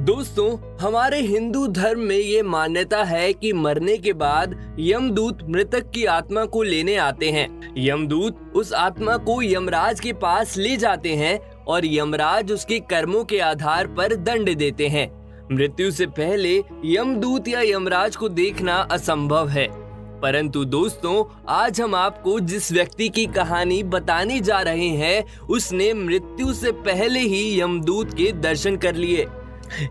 दोस्तों, हमारे हिंदू धर्म में ये मान्यता है कि मरने के बाद यमदूत मृतक की आत्मा को लेने आते हैं। यमदूत उस आत्मा को यमराज के पास ले जाते हैं और यमराज उसके कर्मों के आधार पर दंड देते हैं। मृत्यु से पहले यमदूत या यमराज को देखना असंभव है। परंतु दोस्तों, आज हम आपको जिस व्यक्ति की कहानी बताने जा रहे हैं, उसने मृत्यु से पहले ही यमदूत के दर्शन कर लिए।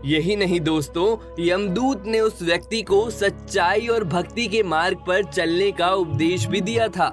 यही नहीं दोस्तों, यमदूत ने उस व्यक्ति को सच्चाई और भक्ति के मार्ग पर चलने का उपदेश भी दिया था।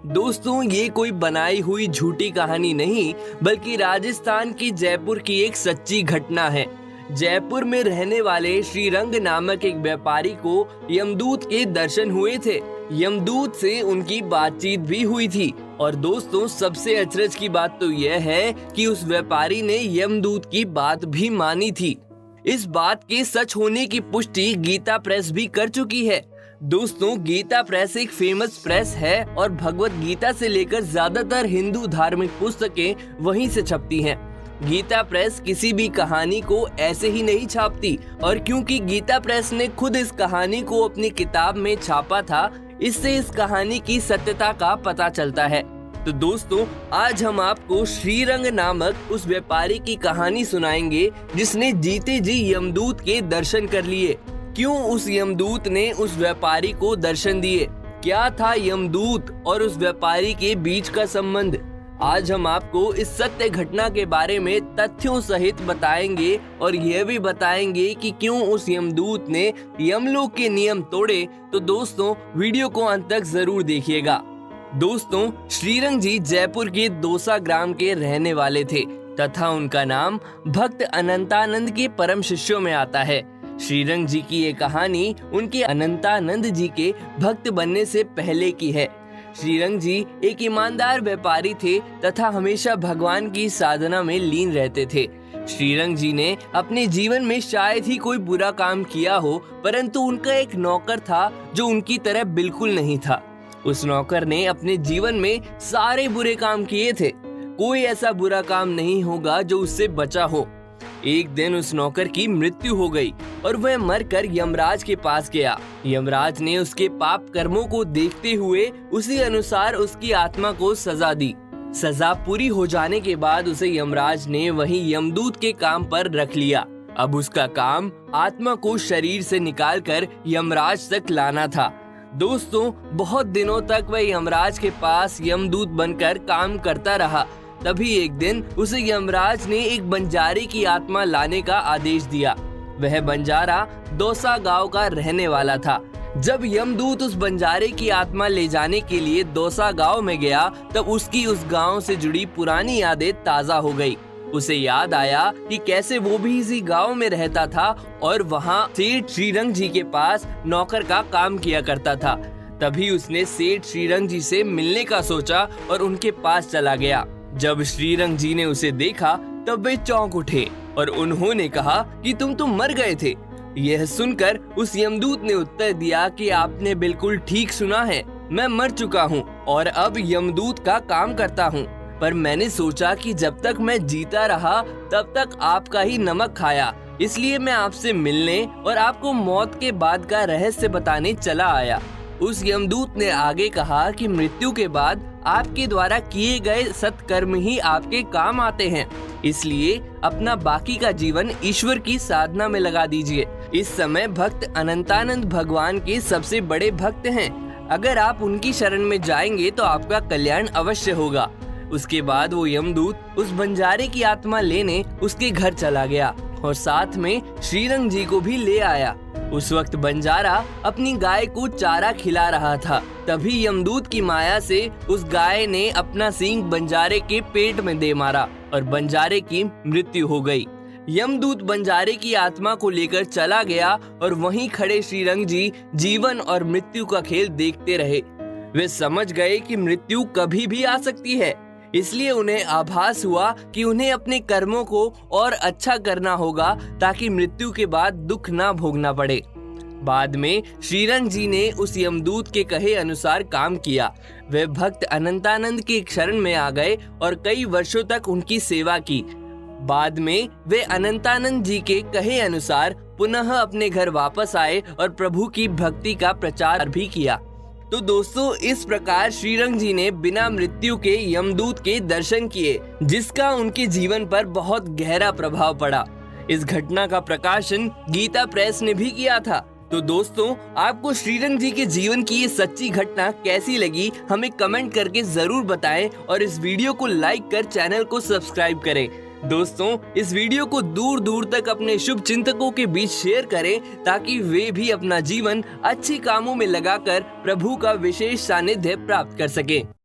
दोस्तों, ये कोई बनाई हुई झूठी कहानी नहीं, बल्कि राजस्थान की जयपुर की एक सच्ची घटना है। जयपुर में रहने वाले श्रीरंग नामक एक व्यापारी को यमदूत के दर्शन हुए थे। यमदूत से उनकी बातचीत भी हुई थी। और दोस्तों, सबसे अचरज की बात तो यह है कि उस व्यापारी ने यमदूत की बात भी मानी थी। इस बात के सच होने की पुष्टि गीता प्रेस भी कर चुकी है। दोस्तों, गीता प्रेस एक फेमस प्रेस है और भगवत गीता से लेकर ज्यादातर हिंदू धार्मिक पुस्तकें वहीं से छपती हैं। गीता प्रेस किसी भी कहानी को ऐसे ही नहीं छापती, और क्योंकि गीता प्रेस ने खुद इस कहानी को अपनी किताब में छापा था, इससे इस कहानी की सत्यता का पता चलता है। तो दोस्तों, आज हम आपको श्रीरंग नामक उस व्यापारी की कहानी सुनाएंगे जिसने जीते जी यमदूत के दर्शन कर लिए। क्यों उस यमदूत ने उस व्यापारी को दर्शन दिए? क्या था यमदूत और उस व्यापारी के बीच का संबंध? आज हम आपको इस सत्य घटना के बारे में तथ्यों सहित बताएंगे और यह भी बताएंगे कि क्यों उस यमदूत ने यमलोक के नियम तोड़े। तो दोस्तों, वीडियो को अंत तक जरूर देखिएगा। दोस्तों, श्रीरंग जी जयपुर के दौसा ग्राम के रहने वाले थे तथा उनका नाम भक्त अनंतानंद के परम शिष्यों में आता है। श्रीरंग जी की ये कहानी उनके अनंतानंद जी के भक्त बनने से पहले की है। श्रीरंग जी एक ईमानदार व्यापारी थे तथा हमेशा भगवान की साधना में लीन रहते थे। श्रीरंग जी ने अपने जीवन में शायद ही कोई बुरा काम किया हो, परंतु उनका एक नौकर था जो उनकी तरह बिल्कुल नहीं था। उस नौकर ने अपने जीवन में सारे बुरे काम किए थे। कोई ऐसा बुरा काम नहीं होगा जो उससे बचा हो। एक दिन उस नौकर की मृत्यु हो गई और वह मरकर यमराज के पास गया। यमराज ने उसके पाप कर्मों को देखते हुए उसी अनुसार उसकी आत्मा को सजा दी। सजा पूरी हो जाने के बाद उसे यमराज ने वहीं यमदूत के काम पर रख लिया। अब उसका काम आत्मा को शरीर से निकालकर यमराज तक लाना था। दोस्तों, बहुत दिनों तक वह यमराज के पास यमदूत बनकर काम करता रहा। तभी एक दिन उसे यमराज ने एक बंजारे की आत्मा लाने का आदेश दिया। वह बंजारा दौसा गांव का रहने वाला था। जब यमदूत उस बंजारे की आत्मा ले जाने के लिए दौसा गांव में गया, तब उसकी उस गांव से जुड़ी पुरानी यादें ताजा हो गई। उसे याद आया कि कैसे वो भी इसी गांव में रहता था और वहां सेठ श्रीरंग जी के पास नौकर का काम किया करता था। तभी उसने सेठ श्रीरंग जी से मिलने का सोचा और उनके पास चला गया। जब श्रीरंग जी ने उसे देखा तब वे चौंक उठे और उन्होंने कहा कि तुम तो मर गए थे। यह सुनकर उस यमदूत ने उत्तर दिया कि आपने बिल्कुल ठीक सुना है, मैं मर चुका हूँ और अब यमदूत का काम करता हूँ। पर मैंने सोचा कि जब तक मैं जीता रहा तब तक आपका ही नमक खाया, इसलिए मैं आपसे मिलने और आपको मौत के बाद का रहस्य बताने चला आया। उस यमदूत ने आगे कहा कि मृत्यु के बाद आपके द्वारा किए गए सत्कर्म ही आपके काम आते हैं, इसलिए अपना बाकी का जीवन ईश्वर की साधना में लगा दीजिए। इस समय भक्त अनंतानंद भगवान के सबसे बड़े भक्त हैं। अगर आप उनकी शरण में जाएंगे तो आपका कल्याण अवश्य होगा। उसके बाद वो यमदूत उस बंजारे की आत्मा लेने उसके घर चला गया और साथ में श्रीरंग जी को भी ले आया। उस वक्त बंजारा अपनी गाय को चारा खिला रहा था। तभी यमदूत की माया से उस गाय ने अपना सींग बंजारे के पेट में दे मारा और बंजारे की मृत्यु हो गई। यमदूत बंजारे की आत्मा को लेकर चला गया और वहीं खड़े श्रीरंग जी जीवन और मृत्यु का खेल देखते रहे। वे समझ गए कि मृत्यु कभी भी आ सकती है, इसलिए उन्हें आभास हुआ कि उन्हें अपने कर्मों को और अच्छा करना होगा ताकि मृत्यु के बाद दुख ना भोगना पड़े। बाद में श्रीरंग जी ने उस यमदूत के कहे अनुसार काम किया। वे भक्त अनंतानंद के शरण में आ गए और कई वर्षों तक उनकी सेवा की। बाद में वे अनंतानंद जी के कहे अनुसार पुनः अपने घर वापस आए और प्रभु की भक्ति का प्रचार भी किया। तो दोस्तों, इस प्रकार श्रीरंग जी ने बिना मृत्यु के यमदूत के दर्शन किए, जिसका उनके जीवन पर बहुत गहरा प्रभाव पड़ा। इस घटना का प्रकाशन गीता प्रेस ने भी किया था। तो दोस्तों, आपको श्रीरंग जी के जीवन की ये सच्ची घटना कैसी लगी, हमें कमेंट करके जरूर बताएं और इस वीडियो को लाइक कर चैनल को सब्सक्राइब करें। दोस्तों, इस वीडियो को दूर दूर तक अपने शुभ चिंतकों के बीच शेयर करें, ताकि वे भी अपना जीवन अच्छे कामों में लगाकर प्रभु का विशेष सानिध्य प्राप्त कर सकें।